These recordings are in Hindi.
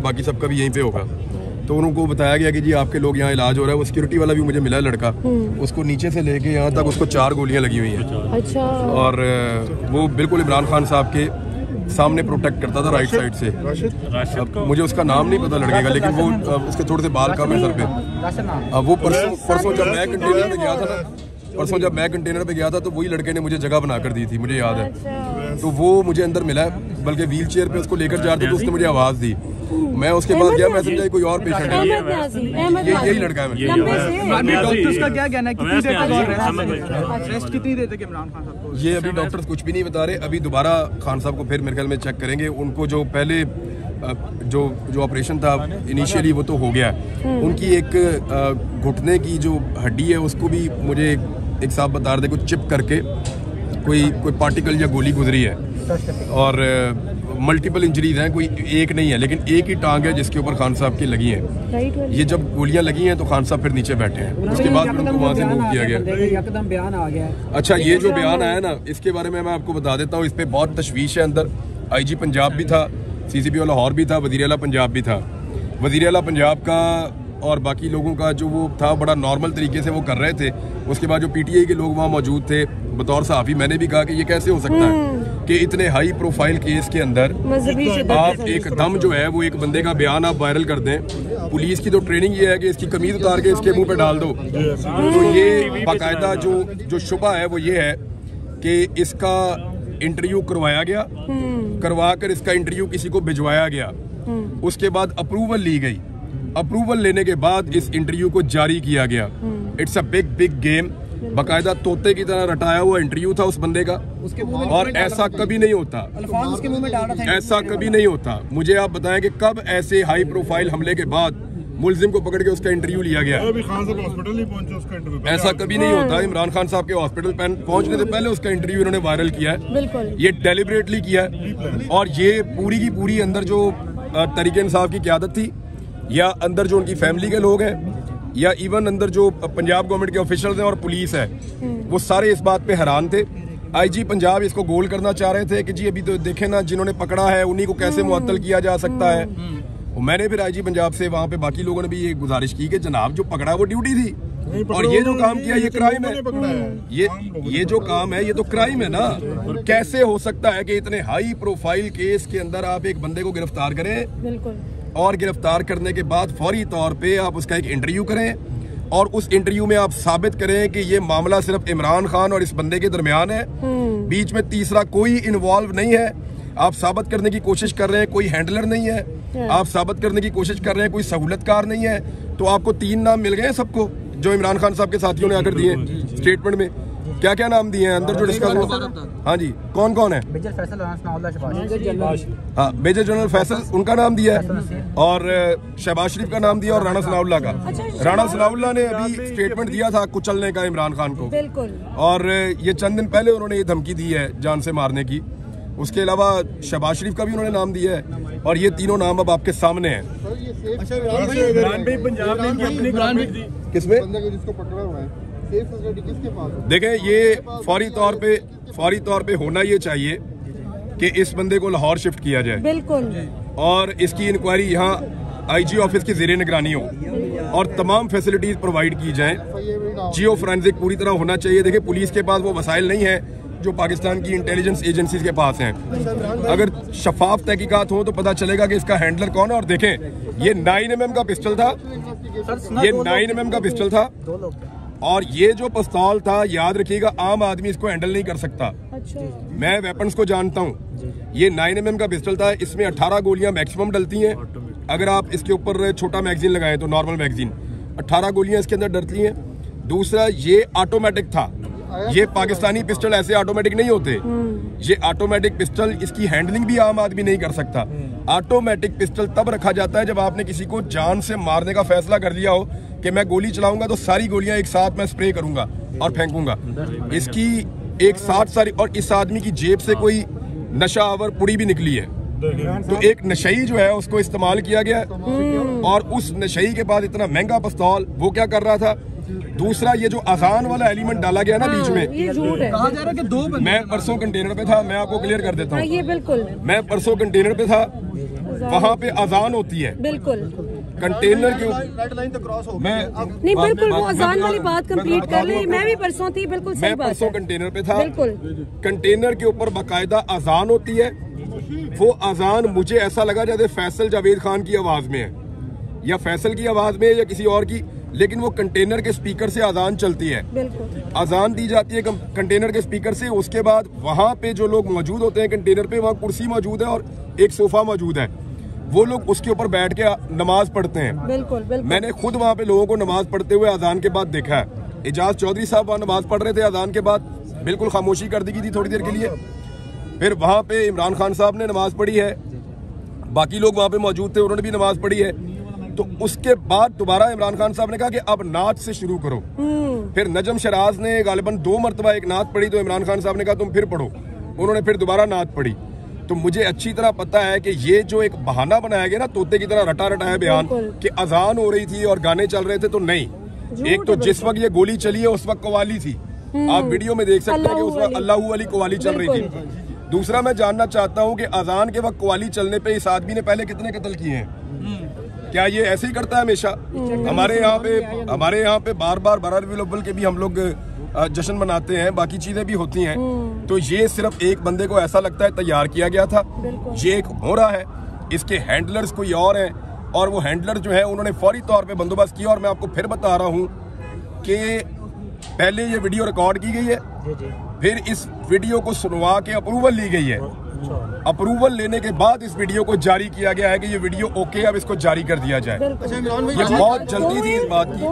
बाकी सबका भी यहीं पे होगा। तो उनको बताया गया कि जी आपके लोग यहाँ इलाज हो रहा है। वो सिक्योरिटी वाला भी मुझे मिला है लड़का, उसको नीचे से लेके यहाँ तक उसको 4 गोलियां लगी हुई हैं। अच्छा। और वो बिल्कुल इमरान खान साहब के सामने प्रोटेक्ट करता था राइट साइड से। अब मुझे उसका नाम नहीं पता लड़के का, लेकिन वो उसके थोड़े से बाल कम है सर पे। वो परसों जब मैं कंटेनर पे गया था ना, तो वही लड़के ने मुझे जगह बनाकर दी थी, मुझे याद है। तो वो मुझे अंदर मिला है, बल्कि व्हील चेयर पे उसको लेकर जा रहे थे तो उसने मुझे आवाज़ दी। मैं उसके पास गया, मैं समझा कोई और पेशेंट है, यही लड़का है। डॉक्टर्स का क्या कहना है, कितनी देर तक इमरान खान साहब को? ये अभी डॉक्टर्स कुछ भी नहीं बता रहे। अभी दोबारा खान साहब को फिर मेरे ख्याल में चेक करेंगे। उनको जो पहले जो ऑपरेशन था इनिशियली वो तो हो गया। उनकी एक घुटने की जो हड्डी है उसको भी मुझे एक साहब बता रहे थे कुछ चिप करके कोई पार्टिकल या गोली गुजरी है। और मल्टीपल इंजरीज हैं, कोई एक नहीं है, लेकिन एक ही टांग है जिसके ऊपर खान साहब की लगी हैं। ये जब गोलियां लगी हैं तो खान साहब फिर नीचे बैठे हैं, उसके बाद फिर उनको वहां से मूव किया गया। बयान आ गया। अच्छा, ये जो बयान आया ना, इसके बारे में मैं आपको बता देता हूँ। इस पे बहुत तशवीश है अंदर। IG पंजाब भी था, CCPO लाहौर भी था, वज़ीर आला पंजाब भी था। वज़ीर आला पंजाब का और बाकी लोगों का जो वो था बड़ा नॉर्मल तरीके से वो कर रहे थे। उसके बाद जो PTI के लोग वहाँ मौजूद थे, बतौर सहाफ़ी मैंने भी कहा कि ये कैसे हो सकता है कि इतने हाई प्रोफाइल केस के अंदर आप एकदम जो है वो एक बंदे का बयान आप वायरल कर दें। पुलिस की तो ट्रेनिंग ये है कि इसकी कमीज उतार के इसके मुंह पे डाल दो। तो ये बाकायदा जो शुबा है वो ये है कि इसका इंटरव्यू करवाया गया, करवा कर इसका इंटरव्यू किसी को भिजवाया गया, उसके बाद अप्रूवल ली गई। अप्रूवल लेने के बाद इस इंटरव्यू को जारी किया गया। It's a big game. बाकायदा तोते की तरह रटाया हुआ इंटरव्यू था उस बंदे का, और ऐसा कभी नहीं होता, ऐसा कभी नहीं होता। मुझे आप बताएं कि कब ऐसे हाई प्रोफाइल हमले के बाद मुलजिम को पकड़ के उसका इंटरव्यू लिया गया? हॉस्पिटल नहीं पहुंचे उसका इंटरव्यू। ऐसा कभी नहीं होता। इमरान खान साहब के हॉस्पिटल पहुंचने से पहले उसका इंटरव्यू इन्होंने वायरल किया है। ये डेलिबरेटली किया है। और ये पूरी की पूरी अंदर जो तरीके इंसाफ की क़यादत थी, या अंदर जो उनकी फैमिली के लोग हैं, या इवन अंदर जो पंजाब गवर्नमेंट के ऑफिशियल्स हैं और पुलिस है, वो सारे इस बात पे हैरान थे। IG पंजाब इसको गोल करना चाह रहे थे कि जी अभी तो देखें ना, जिन्होंने पकड़ा है उन्हीं को कैसे मुअत्तल किया जा सकता है। मैंने फिर IG पंजाब से वहाँ पे बाकी लोगों ने भी ये गुजारिश की कि जनाब जो पकड़ा वो ड्यूटी थी, और ये जो काम किया ये क्राइम है। ये जो काम है ये तो क्राइम है ना। कैसे हो सकता है कि इतने हाई प्रोफाइल केस के अंदर आप एक बंदे को गिरफ्तार करें, और गिरफ्तार करने के बाद फौरी तौर पे आप उसका एक इंटरव्यू करें, और उस इंटरव्यू में आप साबित करें कि ये मामला सिर्फ इमरान खान और इस बंदे के दरमियान है, बीच में तीसरा कोई इन्वॉल्व नहीं है। आप साबित करने की कोशिश कर रहे हैं कोई हैंडलर नहीं है, आप साबित करने की कोशिश कर रहे हैं कोई सहूलतकार नहीं है। तो आपको 3 नाम मिल गए सबको जो इमरान खान साहब के साथियों ने आकर दिए स्टेटमेंट में। क्या क्या नाम दिए हैं अंदर जो डिस्कस हुआ? हाँ जी, कौन कौन है? हाँ, मेजर जनरल फैसल उनका नाम दिया है, और शहबाज शरीफ का नाम दिया, और राणा सनाउल्लाह का। राणा सनाउल्लाह ने अभी स्टेटमेंट दिया था कुचलने का इमरान खान को, और ये चंद दिन पहले उन्होंने ये धमकी दी है जान से मारने की। उसके अलावा शहबाज शरीफ का भी उन्होंने नाम दिया है, और ये तीनों नाम अब आपके सामने हैं। किसमें जिसको पकड़ा हुआ है? देखें, ये फौरी तौर पे होना ये चाहिए कि इस बंदे को लाहौर शिफ्ट किया जाए, बिल्कुल, और इसकी इंक्वायरी यहाँ IG ऑफिस की ज़ेरे निगरानी हो, और तमाम फैसिलिटीज प्रोवाइड की जाएं। जियो फोरेंसिक पूरी तरह होना चाहिए। देखिए, पुलिस के पास वो वसाइल नहीं है जो पाकिस्तान की इंटेलिजेंस एजेंसीज के पास हैं। अगर शफाफ तहकीकात हो तो पता चलेगा कि इसका हैंडलर कौन है। और देखें, ये 9mm का पिस्टल था, ये 9mm का पिस्टल था, और ये जो पिस्तौल था, याद रखिएगा, आम आदमी इसको हैंडल नहीं कर सकता। मैं वेपन्स को जानता हूँ। ये 9mm का पिस्टल था, इसमें 18 गोलियां मैक्सिमम डलती हैं। अगर आप इसके ऊपर छोटा मैगजीन लगाएं तो नॉर्मल मैगजीन, 18 गोलियां इसके अंदर डलती हैं। दूसरा, ये ऑटोमेटिक था। ये पाकिस्तानी पिस्टल ऐसे ऑटोमेटिक नहीं होते। ये ऑटोमेटिक पिस्टल, इसकी हैंडलिंग भी आम आदमी नहीं कर सकता। ऑटोमेटिक पिस्टल तब रखा जाता है जब आपने किसी को जान से मारने का फैसला कर लिया हो कि मैं गोली चलाऊंगा तो सारी गोलियां एक साथ मैं स्प्रे करूंगा और फेंकूंगा। इसकी एक साथ सारी, और इस आदमी की जेब से कोई नशा आवर पुड़ी भी निकली है। तो एक नशई जो है उसको इस्तेमाल किया गया, और उस नशई के बाद इतना महंगा पिस्तौल वो क्या कर रहा था। दूसरा, ये जो आसान वाला एलिमेंट डाला गया ना बीच में, ये झूठ है। कहा जा रहा है कि 2 बंदे। मैं परसों कंटेनर पे था, मैं आपको क्लियर कर देता हूँ। ये बिल्कुल, मैं परसों कंटेनर पे था, वहाँ पे अजान होती है, बिल्कुल कंटेनर के रेड लाइन तो क्रॉस हो मैं नहीं, बिल्कुल वो अजान वाली बात कंप्लीट कर ली। मैं भी परसों थी, बिल्कुल सही मैं बात परसों है। कंटेनर पे था, बिल्कुल कंटेनर के ऊपर बाकायदा अजान होती है। वो अजान मुझे ऐसा लगा जैसे फैसल जावेद खान की आवाज में है या फैसल की आवाज में है या किसी और की, लेकिन वो कंटेनर के स्पीकर से अजान चलती है, बिल्कुल अजान दी जाती है कंटेनर के स्पीकर से। उसके बाद वहाँ पे जो लोग मौजूद होते हैं कंटेनर पे, वहाँ कुर्सी मौजूद है और एक सोफा मौजूद है, वो लोग उसके ऊपर बैठ के नमाज पढ़ते हैं। बिल्कुल बिल्कुल मैंने खुद वहाँ पे लोगों को नमाज पढ़ते हुए अजान के बाद देखा है। एजाज चौधरी साहब वहाँ नमाज पढ़ रहे थे, अजान के बाद बिल्कुल खामोशी कर दी गई थी थोड़ी देर के लिए। फिर वहाँ पे इमरान खान साहब ने नमाज पढ़ी है, बाकी लोग वहाँ पे मौजूद थे, उन्होंने भी नमाज पढ़ी है। तो उसके बाद दोबारा इमरान खान साहब ने कहा कि अब नात से शुरू करो। फिर नजम शराज ने गालिबन 2 मरतबा एक नात पढ़ी, तो इमरान खान साहब ने कहा तुम फिर पढ़ो, उन्होंने फिर दोबारा नात पढ़ी। तो मुझे अच्छी तरह पता है कि ये जो एक बहाना बनाया गया ना, तोते की तरह रटा रटा है बयान कि अजान हो रही थी और गाने चल रहे थे, तो नहीं। एक तो जिस वक्त ये गोली चली है उस वक्त कवाली थी, आप वीडियो में देख सकते हैं कि उस वक्त अल्लाह वाली कवाली चल रही थी। दूसरा मैं जानना चाहता हूँ कि अजान के वक्त कवाली चलने पे इस आदमी ने पहले कितने कत्ल किए हैं? क्या ये ऐसे ही करता है हमेशा? हमारे यहाँ पे बार बार बरारविल अव्वल के भी हम लोग जश्न मनाते हैं, बाकी चीजें भी होती हैं। तो ये सिर्फ एक बंदे को ऐसा लगता है तैयार किया गया था, ये एक हो रहा है, इसके हैंडलर्स कोई और हैं, और वो हैंडलर जो है उन्होंने फौरी तौर पे बंदोबस्त किया। और मैं आपको फिर बता रहा हूँ कि पहले ये वीडियो रिकॉर्ड की गई है, फिर इस वीडियो को सुनवा के अप्रूवल ली गई है, अप्रूवल लेने के बाद इस वीडियो को जारी किया गया है कि ये वीडियो ओके, अब इसको जारी कर दिया जाए। ये बहुत जल्दी थी इस बात की।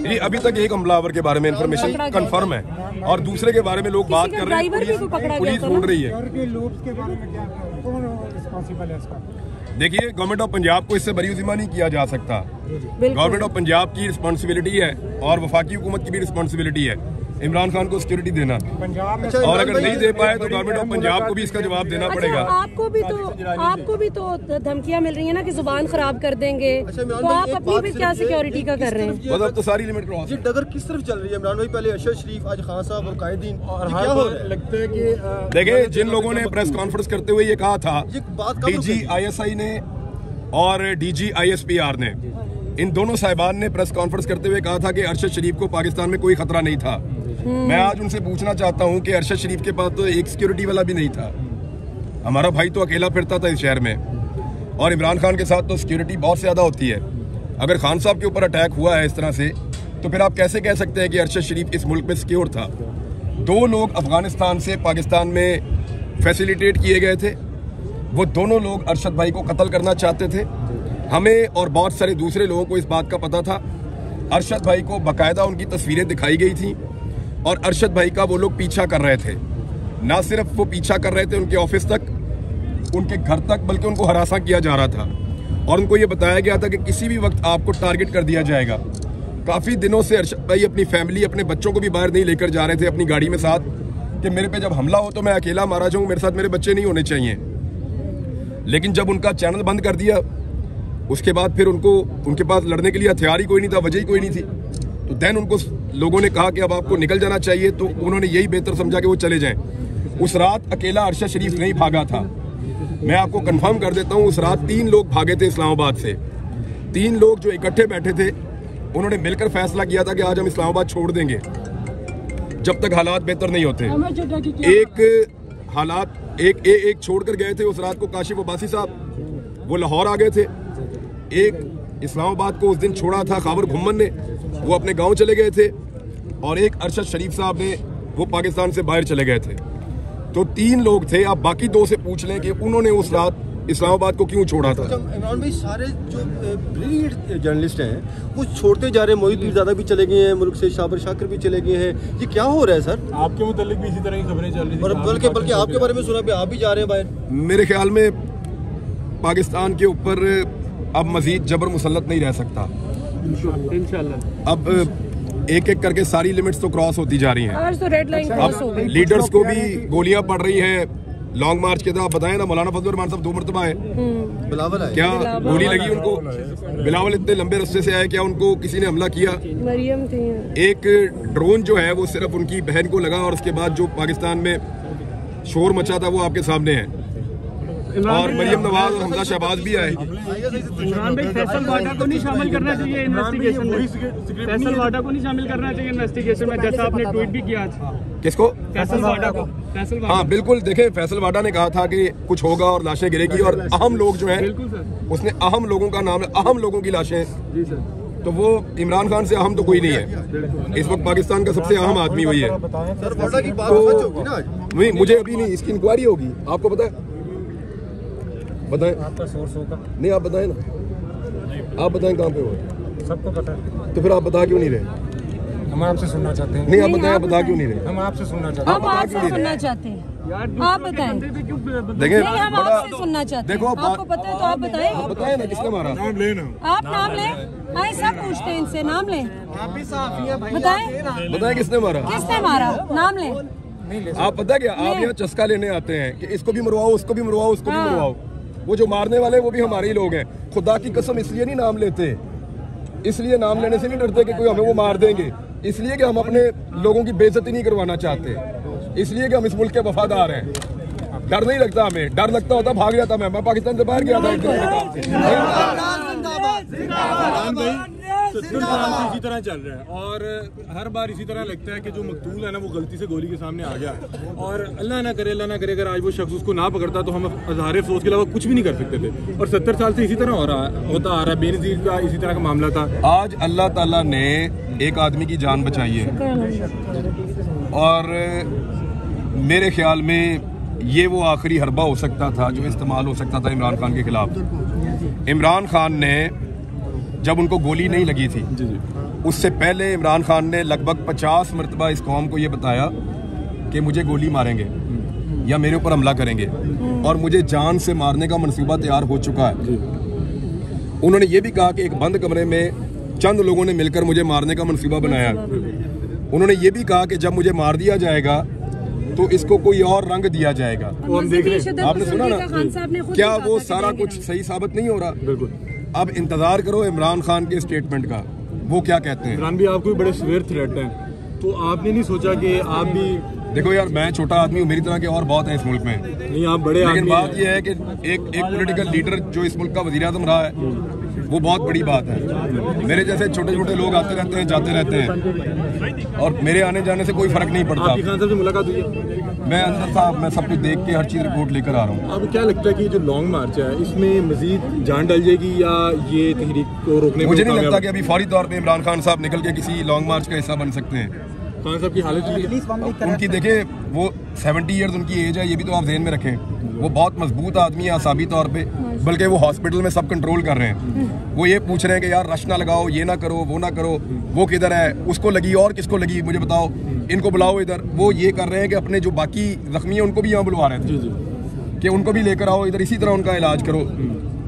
ये अभी तक एक हमलावर के बारे में इंफॉर्मेशन कंफर्म है और दूसरे के बारे में लोग बात कर रहे हैं, पुलिस ढूंढ रही है। देखिए, गवर्नमेंट ऑफ पंजाब को इससे बरीउज़िमा नहीं किया जा सकता। गवर्नमेंट ऑफ पंजाब की रिस्पांसिबिलिटी है और वफाकी हुकूमत की भी रिस्पांसिबिलिटी है इमरान खान को सिक्योरिटी देना, और अगर नहीं दे पाए तो गवर्नमेंट ऑफ पंजाब को भी इसका जवाब देना पड़ेगा। आपको भी तो धमकियां मिल रही है ना कि जुबान खराब कर देंगे, तो आप अपनी भी क्या सिक्योरिटी का कर रहे हैं? मतलब तो सारी लिमिट क्रॉस है। डगर किस तरफ चल रही है इमरान भाई? पहले अरशद शरीफ, आज खान साहब और कायदीन, क्या हो रहा है? लगता है कि देखिए, जिन लोगों ने प्रेस कॉन्फ्रेंस करते हुए ये कहा था, DG ISI ने और DG ISPR ने, इन दोनों साहिबान ने प्रेस कॉन्फ्रेंस करते हुए कहा था कि अरशद शरीफ को पाकिस्तान में कोई खतरा नहीं था। मैं आज उनसे पूछना चाहता हूं कि अरशद शरीफ के पास तो एक सिक्योरिटी वाला भी नहीं था, हमारा भाई तो अकेला फिरता था इस शहर में, और इमरान खान के साथ तो सिक्योरिटी बहुत ज्यादा होती है। अगर खान साहब के ऊपर अटैक हुआ है इस तरह से, तो फिर आप कैसे कह सकते हैं कि अरशद शरीफ इस मुल्क में सिक्योर था? 2 लोग अफगानिस्तान से पाकिस्तान में फैसिलिटेट किए गए थे, वो दोनों लोग अरशद भाई को कत्ल करना चाहते थे। हमें और बहुत सारे दूसरे लोगों को इस बात का पता था। अरशद भाई को बाकायदा उनकी तस्वीरें दिखाई गई थी और अरशद भाई का वो लोग पीछा कर रहे थे। ना सिर्फ वो पीछा कर रहे थे उनके ऑफिस तक, उनके घर तक, बल्कि उनको हरासा किया जा रहा था और उनको ये बताया गया था कि किसी भी वक्त आपको टारगेट कर दिया जाएगा। काफ़ी दिनों से अरशद भाई अपनी फैमिली, अपने बच्चों को भी बाहर नहीं लेकर जा रहे थे अपनी गाड़ी में साथ, कि मेरे पे जब हमला हो तो मैं अकेला मारा जाऊँ, मेरे साथ मेरे बच्चे नहीं होने चाहिए। लेकिन जब उनका चैनल बंद कर दिया, उसके बाद फिर उनके पास लड़ने के लिए हथियार ही कोई नहीं था, वजह ही कोई नहीं थी। तो देन उनको लोगों ने कहा कि अब आपको निकल जाना चाहिए, तो उन्होंने यही बेहतर समझा कि वो चले जाएं। उस रात अकेला अरशद शरीफ नहीं भागा था, मैं आपको कंफर्म कर देता हूं, उस रात 3 लोग भागे थे इस्लामाबाद से। 3 लोग जो इकट्ठे बैठे थे, उन्होंने मिलकर फैसला किया था कि आज हम इस्लामाबाद छोड़ देंगे जब तक हालात बेहतर नहीं होते। एक छोड़कर गए थे उस रात को काशिफ अब्बासी साहब, वो लाहौर आ गए थे। एक इस्लामाबाद को उस दिन छोड़ा था खाबर घुम्मन ने, वो अपने गांव चले गए थे, और एक अरशद शरीफ साहब ने, वो पाकिस्तान से बाहर चले गए थे। तो 3 लोग थे। आप बाकी 2 से पूछ लें कि उन्होंने उस रात इस्लामाबाद को क्यों छोड़ा था। इमरान भाई, सारे जो ब्रिलियंट जर्नलिस्ट हैं वो छोड़ते जा रहे हैं। मोहित पीरज़ादा भी चले गए हैं मुल्क से, शाबर शाकिर भी चले गए हैं। ये क्या हो रहा है सर? आपके मुतालिक भी इसी तरह की खबरें चल रही थी, बल्कि आपके बारे में सुना भी आप भी जा रहे हैं बाहर। मेरे ख्याल में पाकिस्तान के ऊपर अब मजीद जबर मुसल्लत नहीं रह सकता इंशाल्लाह। अब एक एक करके सारी लिमिट्स तो क्रॉस होती जा रही हैं। आज तो रेड लाइन क्रॉस हो गई। लीडर्स को भी गोलियां पड़ रही हैं लॉन्ग मार्च के तरह। बताएं ना, मौलाना फजल रहमान साहब 2 मरतबा आए, क्या गोली लगी उनको? बिलावल इतने लंबे रास्ते से आए, क्या उनको किसी ने हमला किया? मरियम थी। एक ड्रोन जो है वो सिर्फ उनकी बहन को लगा, और उसके बाद जो पाकिस्तान में शोर मचा था वो आपके सामने है। और मरियम नवाज और हमजा शहबाज भी आए। इमरान भाई फैसल वाडा को नहीं शामिल करना चाहिए इन्वेस्टिगेशन में, फैसल वाडा को नहीं शामिल करना चाहिए इन्वेस्टिगेशन में, जैसा आपने ट्वीट भी किया आज। किसको? फैसल वाडा को। फैसल वाडा, हाँ बिल्कुल, देखें फैसल वाडा ने कहा था कि कुछ होगा और लाशें गिरेगी और अहम लोग जो हैं, बिल्कुल सर, उसने अहम लोगों का नाम, अहम लोगों की लाशें, जी सर, तो वो इमरान खान से अहम तो कोई नहीं है। इस वक्त पाकिस्तान का सबसे अहम आदमी वही है। सर वाडा की बात सच होगी ना आज? नहीं, मुझे अभी नहीं, इसकी इंक्वायरी होगी, आपको पता है? बताएं आपका सोर्स होगा। नहीं, आप बताएं ना, आप बताएं कहाँ पे हो? सबको पता है। तो फिर आप बता क्यों नहीं रहे? हम आपसे सुनना चाहते हैं। नहीं, आप बताएं, आप बता क्यों नहीं रहे? हम आपसे सुनना चाहते हैं। हम आपसे सुनना चाहते हैं, आप बताएं। देखिए नहीं, हम बड़ा, आपसे सुनना चाहते हैं। देखो आपको पता है तो आप बताएं। आप बताएं ना किसने मारा? नाम लेना। आप नाम लें, आए सब पूछते हैं इनसे, नाम लें, बताएं बताएं किसने मारा? किसने मारा, नाम लें। आप पता क्या, आप यहाँ चस्का लेने आते हैं कि इसको भी मरवाओ, उसको भी मरवाओ, उसको भी मरवाओ। वो जो मारने वाले वो भी हमारे ही लोग हैं। खुदा की कसम इसलिए नहीं नाम लेते, इसलिए नाम लेने से नहीं डरते कि कोई हमें वो मार देंगे, इसलिए कि हम अपने लोगों की बेइज्जती नहीं करवाना चाहते, इसलिए कि हम इस मुल्क के वफादार हैं। डर नहीं लगता हमें, डर लगता होता भाग जाता मैं पाकिस्तान से बाहर गया था। इसी तरह चल रहा है और हर बार इसी तरह लगता है कि जो मकतूल है ना वो गलती से गोली के सामने आ गया और अल्लाह ना करे अगर आज वो शख्स उसको ना पकड़ता तो हम अज़हार अफसोस के अलावा कुछ भी नहीं कर सकते थे। और 70 साल से इसी तरह होता आ रहा है। बेनज़ीर का इसी तरह का मामला था। आज अल्लाह ताला ने एक आदमी की जान बचाई है और मेरे ख्याल में ये वो आखिरी हरबा हो सकता था जो इस्तेमाल हो सकता था इमरान खान के खिलाफ। इमरान खान ने जब उनको गोली नहीं लगी थी, उससे पहले इमरान खान ने लगभग 50 मरतबा इस कौम को ये बताया कि मुझे गोली मारेंगे या मेरे ऊपर हमला करेंगे और मुझे जान से मारने का मंसूबा तैयार हो चुका है। उन्होंने ये भी कहा कि एक बंद कमरे में चंद लोगों ने मिलकर मुझे मारने का मंसूबा बनाया। उन्होंने ये भी कहा कि जब मुझे मार दिया जाएगा तो इसको कोई और रंग दिया जाएगा। वो हम देख रहे हैं। आपने सुना ना, क्या वो सारा कुछ सही साबित नहीं हो रहा? बिल्कुल। अब इंतजार करो इमरान खान के स्टेटमेंट का, वो क्या कहते हैं। इमरान भी आपको भी बड़े सवेर थ्रेट हैं, तो आपने नहीं सोचा कि आप भी? देखो यार, मैं छोटा आदमी हूँ, मेरी तरह के और बहुत हैं इस मुल्क में। नहीं, आप बड़े लेकिन आदमी बात हैं। यह है कि एक पॉलिटिकल लीडर जो इस मुल्क का वज़ीर आज़म रहा है वो बहुत बड़ी बात है। मेरे जैसे छोटे छोटे लोग आते रहते हैं, जाते रहते हैं और मेरे आने जाने से कोई फर्क नहीं पड़ता। आपकी खान साहब से मुलाकात हुई है? मैं अंदर साहब, मैं सब कुछ देख के हर चीज़ रिपोर्ट लेकर आ रहा हूँ। अब क्या लगता है कि जो लॉन्ग मार्च है इसमें मजीद जान डल जाएगी या ये तहरीक को रोकने में? मुझे नहीं लगता कि अभी फौरी तौर पे इमरान खान साहब निकल के किसी लॉन्ग मार्च का हिस्सा बन सकते हैं। खान साहब की हालत उनकी देखें, वो 70 ईयर्स उनकी एज है, ये भी तो आप ज़हन में रखें। वो बहुत मजबूत आदमी है आसाबी तौर पे, बल्कि वो हॉस्पिटल में सब कंट्रोल कर रहे हैं। वो ये पूछ रहे हैं कि यार रश ना लगाओ, ये ना करो, वो ना करो, वो किधर है, उसको लगी और किसको लगी मुझे बताओ, इनको बुलाओ इधर। वो ये कर रहे हैं कि अपने जो बाकी जख्मी हैं उनको भी यहाँ बुलवा रहे थे कि उनको भी लेकर आओ इधर, इसी तरह उनका इलाज करो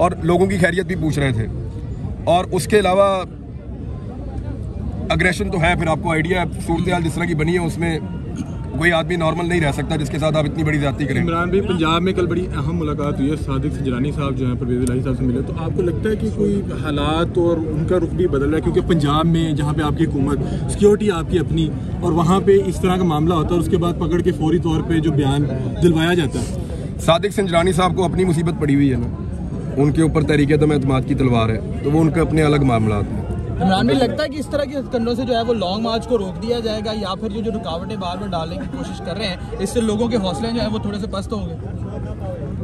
और लोगों की खैरियत भी पूछ रहे थे। और उसके अलावा अग्रेशन तो है, फिर आपको आइडिया है सूरत हाल जिस तरह की बनी है उसमें कोई आदमी नॉर्मल नहीं रह सकता जिसके साथ आप इतनी बड़ी ज्यादती करें। इमरान भाई, पंजाब में कल बड़ी अहम मुलाकात हुई है, सादिक संजरानी साहब जो हैं परवेज़ इलाही साहब से मिले, तो आपको लगता है कि कोई हालात और उनका रुख भी बदल रहा है? क्योंकि पंजाब में जहाँ पे आपकी हुकूमत, सिक्योरिटी आपकी अपनी, और वहाँ पे इस तरह का मामला होता है और उसके बाद पकड़ के फौरी तौर पर जो बयान दिलवाया जाता है। सादिक संजरानी साहब को अपनी मुसीबत पड़ी हुई है ना, उनके ऊपर तहरीक-ए-एतमाद की तलवार है, तो वो उनके अपने अलग मामला हैं। इमरान भाई, लगता है कि इस तरह के कंडों से जो है वो लॉन्ग मार्च को रोक दिया जाएगा या फिर जो रुकावटें बार बार डालने की कोशिश कर रहे हैं इससे लोगों के हौसले जो है वो थोड़े से पस्त होंगे?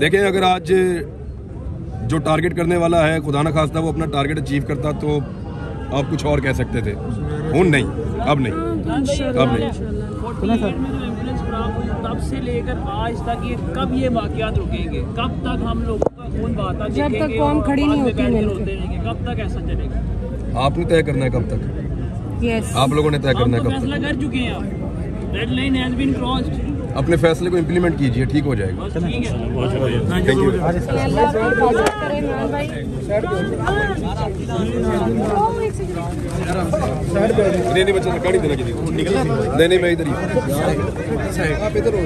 देखें, अगर आज जो टारगेट करने वाला है खुदा न खास्ता वो अपना टारगेट अचीव करता तो आप कुछ और कह सकते थे। नहीं, अब नहीं, अब नहीं। तब से लेकर आज तक कब ये वाक़यात रुकेंगे? कब तक हम लोगों का खून बहता जब तक कौम खड़ी नहीं होती? कब तक ऐसा चलेगा? आपने तय करना है कब तक। यस, आप लोगों ने तय करना है कब फैसला तक। कर चुके हैं आप, red line has been crossed. अपने फैसले को इम्प्लीमेंट कीजिए, ठीक हो जाएगा। ठीक है, थैंक यू। अल्लाह आपकी हिफाजत करे इमरान भाई। नहीं बच्चा गाड़ी देना किसी को। नहीं मैं इधर ही। आप इधर हो।